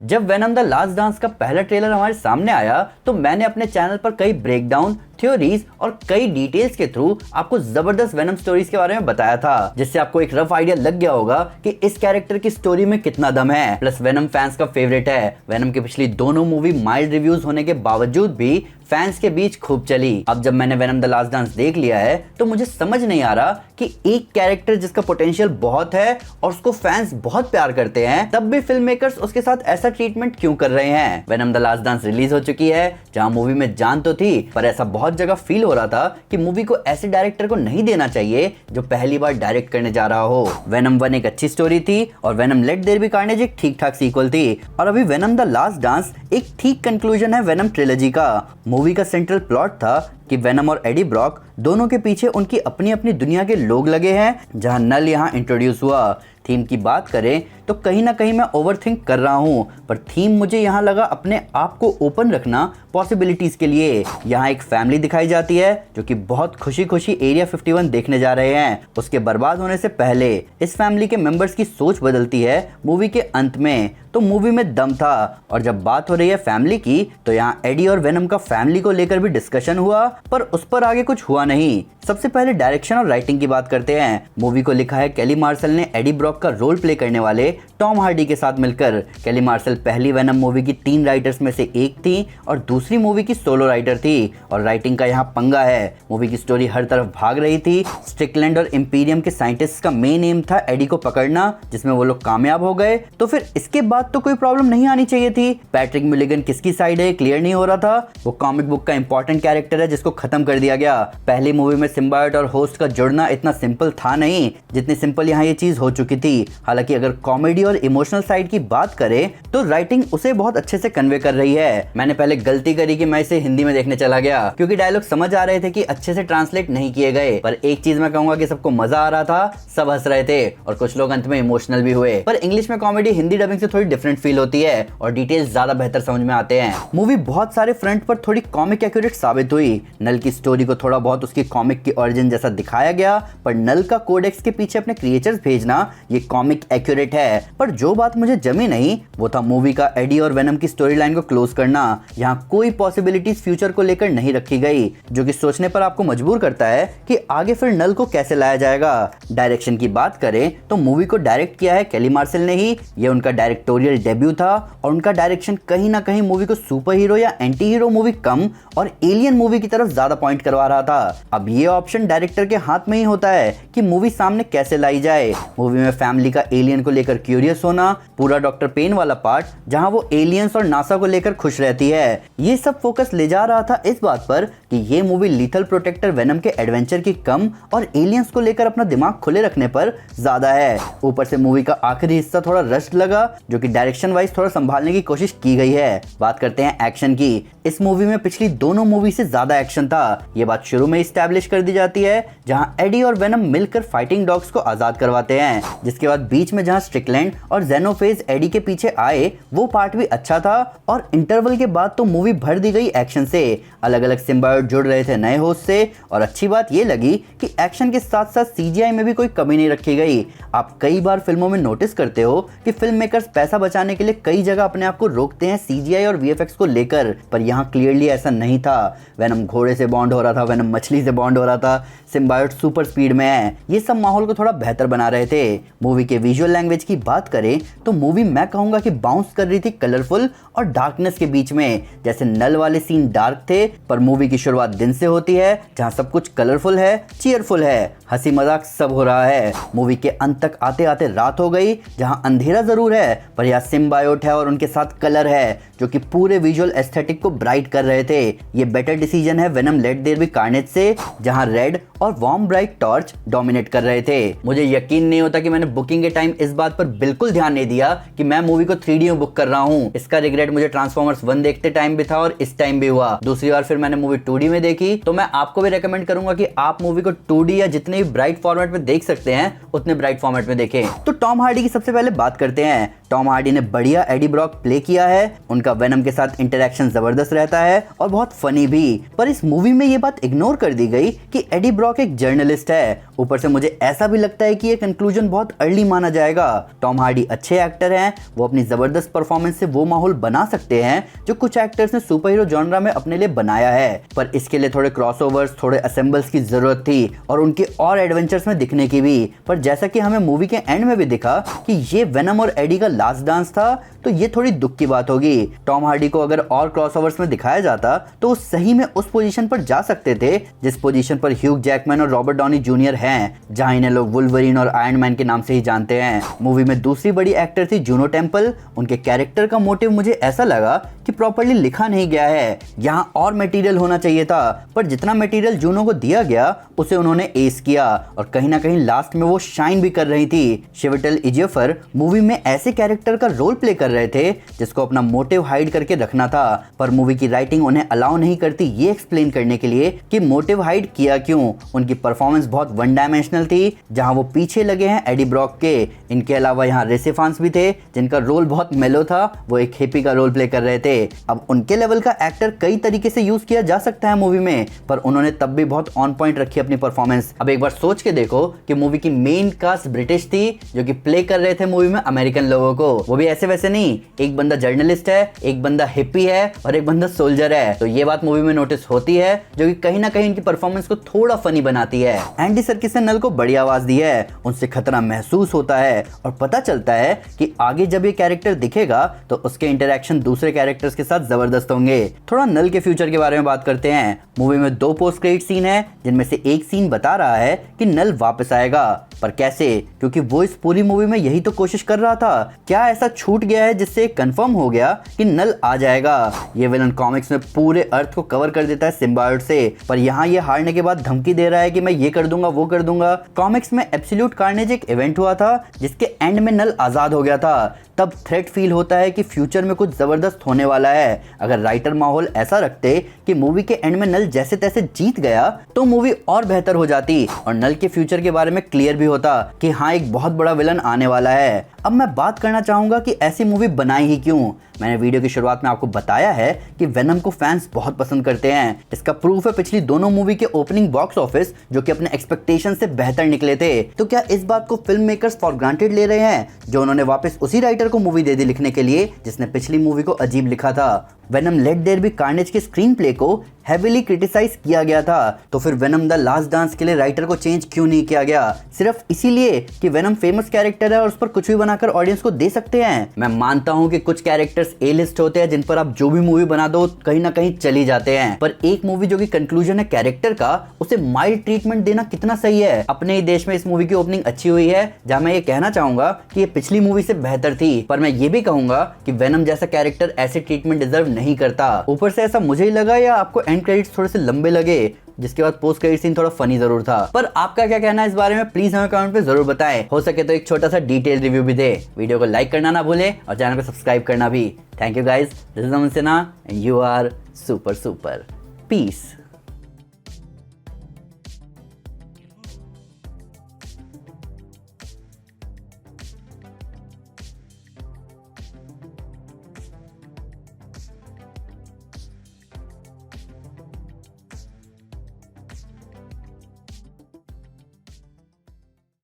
जब venom the last dance का पहला ट्रेलर हमारे सामने आया तो मैंने अपने चैनल पर कई ब्रेकडाउन, थ्योरीज और कई डिटेल्स के थ्रू आपको जबरदस्त वेनम स्टोरीज के बारे में बताया था, जिससे आपको एक रफ आइडिया लग गया होगा कि इस कैरेक्टर की स्टोरी में कितना दम है। प्लस वेनम फैंस का फेवरेट है। वेनम की पिछली दोनों मूवी माइल्ड रिव्यूज होने के बावजूद भी फैंस के बीच खूब चली। अब जब मैंने वेनम द लास्ट डांस देख लिया है तो मुझे समझ नहीं आ रहा कि एक कैरेक्टर जिसका पोटेंशियल बहुत है और उसको फैंस बहुत प्यार करते हैं, तब भी फिल्म मेकर्स उसके साथ ऐसा ट्रीटमेंट क्यों कर रहे हैं। Venom the last dance release हो चुकी है, जहां मूवी में जान तो थी, पर ऐसा बहुत जगह फील हो रहा था कि मूवी को ऐसे डायरेक्टर को नहीं देना चाहिए जो पहली बार डायरेक्ट करने जा रहा हो। वेनम 1 एक अच्छी स्टोरी थी और Venom let there be carnage एक ठीक ठाक सीक्वल थी, और अभी वेनम द लास्ट डांस एक ठीक कंक्लूजन है वेनम ट्रिलॉजी का। मूवी का सेंट्रल प्लॉट था कि वेनम और एडी ब्रॉक दोनों के पीछे उनकी अपनी अपनी दुनिया के लोग लगे हैं, जहां नल यहाँ इंट्रोड्यूस हुआ। थीम की बात करें तो कहीं ना कहीं मैं ओवरथिंक कर रहा हूं, पर थीम मुझे यहाँ लगा अपने आप को ओपन रखना पॉसिबिलिटीज के लिए। यहाँ एक फैमिली दिखाई जाती है जो कि बहुत खुशी खुशी एरिया 51 देखने जा रहे हैं। उसके बर्बाद होने से पहले इस फैमिली के मेंबर्स की सोच बदलती है मूवी के अंत में, तो मूवी में दम था। और जब बात हो रही है फैमिली की तो यहाँ एडी और वेनम का फैमिली को लेकर भी डिस्कशन हुआ, पर उस पर आगे कुछ हुआ नहीं। सबसे पहले डायरेक्शन और राइटिंग की बात करते हैं। मूवी को लिखा है केली मार्शल ने एडी ब्रॉक का रोल प्ले करने वाले टॉम हार्डी के साथ मिलकर। केली मार्शल पहली वेनम मूवी की 3 राइटर्स में से एक थी और दूसरी मूवी की सोलो राइटर थी। और राइटिंग का यहाँ पंगा है, मूवी की स्टोरी हर तरफ भाग रही थी। स्ट्रिकलैंड और इंपीरियम के साइंटिस्ट का मेन एम था एडी को पकड़ना, जिसमें वो लोग कामयाब हो गए। तो फिर इसके बाद तो कोई प्रॉब्लम नहीं आनी चाहिए थी। पैट्रिक मिलिगन किसकी साइड है क्लियर नहीं हो रहा था। वो कॉमिक बुक का इंपॉर्टेंट कैरेक्टर है जिसको खत्म कर दिया गया। पहली मूवी में सिम्बायोट और होस्ट का जुड़ना इतना सिंपल था नहीं जितनी सिंपल यहाँ ये चीज हो चुकी थी। हालांकि अगर कॉमेडी और इमोशनल साइड की बात करें तो राइटिंग उसे बहुत अच्छे से कन्वे कर रही है। मैंने पहले गलती करी कि मैं इसे हिंदी में देखने चला गया, क्योंकि डायलॉग समझ आ रहे थे कि अच्छे से ट्रांसलेट नहीं किए गए। पर एक चीज मैं कहूंगा कि सबको मजा आ रहा था, सब हंस रहे थे और कुछ लोग अंत में इमोशनल भी हुए। पर इंग्लिश में कॉमेडी हिंदी डबिंग से थोड़ी डिफरेंट फील होती है और डिटेल्स ज्यादा बेहतर समझ में आते हैं। मूवी बहुत सारे फ्रंट पर थोड़ी कॉमिक एक्यूरेट साबित हुई। नल की स्टोरी को थोड़ा बहुत उसकी कॉमिक की ओरिजिन जैसा दिखाया गया, पर नल का कोडेक्स के पीछे अपने क्रिएचर्स भेजना ये कॉमिक एक्यूरेट है। पर जो बात मुझे जमी नहीं वो था मूवी का एडी और वेनम की स्टोरी लाइन को क्लोज करना। यहाँ कोई पॉसिबिलिटीज फ्यूचर को लेकर नहीं रखी गई, जो कि सोचने पर आपको मजबूर करता है कि आगे फिर नल को कैसे लाया जाएगा। डायरेक्शन की बात करें तो मूवी को डायरेक्ट किया है केली मार्शल ने ही। ये उनका डायरेक्टोरियल डेब्यू था और उनका डायरेक्शन कहीं ना कहीं मूवी को सुपर हीरो या एंटी हीरो मूवी कम और एलियन मूवी की तरफ ज्यादा पॉइंट करवा रहा था। अब ये ऑप्शन डायरेक्टर के हाथ में ही होता है कि मूवी सामने कैसे लाई जाए। मूवी में फैमिली का एलियन को लेकर क्यूरियस होना, पूरा डॉक्टर पेन वाला पार्ट जहां वो एलियंस और नासा को लेकर खुश रहती है, ये सब फोकस ले जा रहा था इस बात पर कि ये मूवी लीथल प्रोटेक्टर वेनम के एडवेंचर की कम और एलियंस को लेकर अपना दिमाग खुले रखने पर ज्यादा है। ऊपर से मूवी का आखिरी हिस्सा थोड़ा रश्ड लगा, जो कि डायरेक्शन वाइज थोड़ा संभालने की कोशिश की गई है। बात करते हैं एक्शन की। इस मूवी में पिछली दोनों मूवी से ज्यादा एक्शन था। ये बात शुरू में इस्टेब्लिश कर दी जाती है, जहां एडी और वेनम मिलकर फाइटिंग डॉग्स को आजाद करवाते हैं। जिसके बाद बीच में जहां स्ट्रिकलैंड और जेनोफेज एडी के पीछे आए, वो पार्ट भी अच्छा था। और इंटरवल के बाद तो मूवी भर दी गई एक्शन से। अलग अलग सिम्बायोट जुड़ रहे थे नए होस्ट से, और अच्छी बात ये लगी कि एक्शन के साथ साथ सीजीआई में भी कोई कमी नहीं रखी गई। आप कई बार फिल्मों में नोटिस करते हो कि फिल्म मेकर्स पैसा बचाने के लिए कई जगह अपने आप को रोकते हैं सीजीआई और वीएफएक्स को लेकर, पर यहाँ क्लियरली ऐसा नहीं था। वेनम घोड़े से बॉन्ड हो रहा था, वेनम मछली से बॉन्ड हो रहा था, सिम्बायोट सुपर स्पीड में है। ये सब माहौल को थोड़ा बेहतर बना रहे थे। मूवी के विजुअल लैंग्वेज की बात करें तो मूवी मैं कहूंगा कि बाउंस कर रही थी कलरफुल और डार्कनेस के बीच में। जैसे नल वाले सीन डार्क थे, पर मूवी की शुरुआत दिन से होती है जहां सब कुछ कलरफुल है, चीयरफुल है, हंसी मजाक सब हो रहा है। मूवी के अंत तक आते आते रात हो गई, जहां अंधेरा जरूर है पर यहाँ सिम्बायोट है और उनके साथ कलर है, जो कि पूरे विजुअल एस्थेटिक को ब्राइट कर रहे थे। ये बेटर डिसीजन है Venom let there be carnage से, जहां रेड और वार्म ब्राइट टॉर्च डोमिनेट कर रहे थे। मुझे यकीन नहीं होता कि मैंने बुकिंग के टाइम इस बात पर बिल्कुल ध्यान नहीं दिया कि मैं मूवी को 3D में बुक कर रहा हूँ। इसका रिग्रेट मुझे ट्रांसफॉर्मर्स 1 देखते टाइम भी था और इस टाइम भी हुआ। दूसरी बार फिर मैंने मूवी 2D में देखी, तो मैं आपको भी रेकमेंड करूंगा कि आप मूवी को 2D या जितने भी ब्राइट फॉर्मेट में देख सकते हैं उतने ब्राइट फॉर्मेट में देखें। तो टॉम हार्डी की सबसे पहले बात करते हैं। टॉम हार्डी ने बढ़िया एडी ब्रॉक प्ले किया है, उनका वेनम के साथ इंटरेक्शन जबरदस्त रहता है और बहुत फनी भी। पर इस मूवी में ये बात इग्नोर कर दी गई कि एडी ब्रॉक एक जर्नलिस्ट है। ऊपर से मुझे ऐसा भी लगता है कि ये कंक्लूजन बहुत अर्ली माना जाएगा। टॉम हार्डी अच्छे एक्टर हैं, वो अपनी जबरदस्त परफॉर्मेंस से वो माहौल बना सकते हैं जो कुछ एक्टर्स ने सुपर हीरो जॉनरा में अपने लिए बनाया है। पर इसके लिए थोड़े क्रॉसओवर्स, थोड़े असेंबल्स की जरूरत थी और उनके और एडवेंचर्स में दिखने की भी। पर जैसा कि हमें मूवी के एंड में भी दिखा कि ये वेनम और एडी का लास्ट डांस था, तो ये थोड़ी दुख की बात होगी। टॉम हार्डी को अगर और क्रॉसओवर्स में दिखाया जाता तो वो सही में उस पोजीशन पर जा सकते थे जिस पोजीशन पर ह्यूग जैकमैन और रॉबर्ट डॉनी जूनियर हैं, जहां इन्हें लोग वुल्वरीन और आयरन मैन के नाम से ही जानते हैं। मूवी में दूसरी बड़ी एक्टर थी जूनो टेम्पल। उनके कैरेक्टर का मोटिव मुझे ऐसा लगा कि प्रॉपर्ली लिखा नहीं गया है, यहाँ और मटेरियल होना चाहिए था। पर जितना मटेरियल जूनो को दिया गया उसे उन्होंने एस किया और कहीं ना कहीं लास्ट में वो शाइन भी कर रही थी। शिवेटल इजियोफर मूवी में ऐसे कैरेक्टर का रोल प्ले कर रहे थे जिसको अपना मोटिव हाइड करके रखना था, पर मूवी की राइटिंग उन्हें अलाउ नहीं करती ये एक्सप्लेन करने के लिए कि मोटिव हाइड किया क्यों। उनकी परफॉर्मेंस बहुत वन डायमेंशनल थी, जहां वो पीछे लगे हैं एडी ब्रॉक के। इनके अलावा यहाँ रेसे फान्स भी थे जिनका रोल बहुत मेलो था, वो एक हिप्पी का रोल प्ले कर रहे थे। अब उनके लेवल का एक्टर कई तरीके से यूज किया जा सकता है मूवी में, पर उन्होंने तब भी बहुत ऑन पॉइंट रखी अपनी परफॉर्मेंस। अब एक बार सोच के देखो कि मूवी की मेन कास्ट ब्रिटिश थी जो कि प्ले कर रहे थे मूवी में अमेरिकन लोगों को, वो भी ऐसे वैसे नहीं। एक बंदा जर्नलिस्ट है, एक बंदा हिप्पी है और एक बंदा सोल्जर है। तो ये बात मूवी में नोटिस होती है जो कि कहीं ना कहीं इनकी परफॉर्मेंस को थोड़ा फनी बनाती है। एंडी सर्किस ने नल को बड़ी आवाज दी है, उनसे खतरा महसूस होता है और पता चलता है कि आगे जब ये कैरेक्टर दिखेगा तो उसके इंटरेक्शन दूसरे कैरेक्टर्स के साथ जबरदस्त होंगे। थोड़ा नल के फ्यूचर के बारे में बात करते हैं। मूवी में 2 पोस्ट क्रेडिट सीन है जिनमें से एक सीन बता रहा है कि नल वापस आएगा, पर कैसे? क्योंकि वो इस पूरी मूवी में यही तो कोशिश कर रहा था। क्या ऐसा छूट गया है जिससे कंफर्म हो गया कि नल आ जाएगा? ये विलन कॉमिक्स में पूरे अर्थ को कवर कर देता है सिम्बायोट से, पर यहाँ ये हारने के बाद धमकी दे रहा है कि मैं ये कर दूंगा वो कर दूंगा। कॉमिक्स में एब्सोल्यूट कार्नेज एक इवेंट हुआ था जिसके एंड में नल आजाद हो गया था, तब थ्रेट फील होता है कि फ्यूचर में कुछ जबरदस्त होने वाला है। अगर राइटर माहौल ऐसा रखते कि मूवी के एंड में नल जैसे तैसे जीत गया तो मूवी और बेहतर हो जाती और नल के फ्यूचर के बारे में क्लियर भी होता कि हाँ एक बहुत बड़ा विलन आने वाला है। अब मैं बात करना चाहूंगा कि ऐसी मूवी बनाई ही क्यों। मैंने वीडियो की शुरुआत में आपको बताया है कि वेनम को फैंस बहुत पसंद करते हैं। इसका प्रूफ है पिछली दोनों मूवी के ओपनिंग बॉक्स ऑफिस जो कि अपने एक्सपेक्टेशन से बेहतर निकले थे। तो क्या इस बात को फिल्म मेकर्स फॉर ग्रांटेड ले रहे हैं जो उन्होंने वापस उसी राइटर को मूवी दे दी लिखने के लिए जिसने पिछली मूवी को अजीब लिखा था? Venom let there be carnage के स्क्रीन प्ले को हेवीली क्रिटिसाइज किया गया था, तो फिर वेनम द लास्ट डांस के लिए राइटर को चेंज क्यों नहीं किया गया? सिर्फ इसीलिए कि वेनम फेमस कैरेक्टर है और उस पर कुछ भी बनाकर ऑडियंस को दे सकते हैं। मैं मानता हूं कि कुछ कैरेक्टर्स ए लिस्ट होते हैं जिन पर आप जो भी मूवी बना दो कहीं ना कहीं चली जाते हैं, पर एक मूवी जो कि कंक्लूजन है कैरेक्टर का, उसे माइल्ड ट्रीटमेंट देना कितना सही है। अपने ही देश में इस मूवी की ओपनिंग अच्छी हुई है, जहां मैं ये कहना चाहूंगा कि ये पिछली मूवी से बेहतर थी, पर मैं ये भी कहूंगा कि वेनम जैसा कैरेक्टर ऐसे ट्रीटमेंट डिजर्व नहीं करता। ऊपर से ऐसा मुझे ही लगा या आपको एंड क्रेडिट्स थोड़े से लंबे लगे, जिसके बाद पोस्ट क्रेडिट सीन थोड़ा फनी जरूर था। पर आपका क्या कहना है इस बारे में प्लीज हमें कमेंट पे जरूर बताएं। हो सके तो एक छोटा सा डिटेल रिव्यू भी दे। वीडियो को लाइक करना ना भूलें और चैनल को सब्सक्राइब करना भी। Thank you guys, this is Aman Sinha and you are super super. Piece.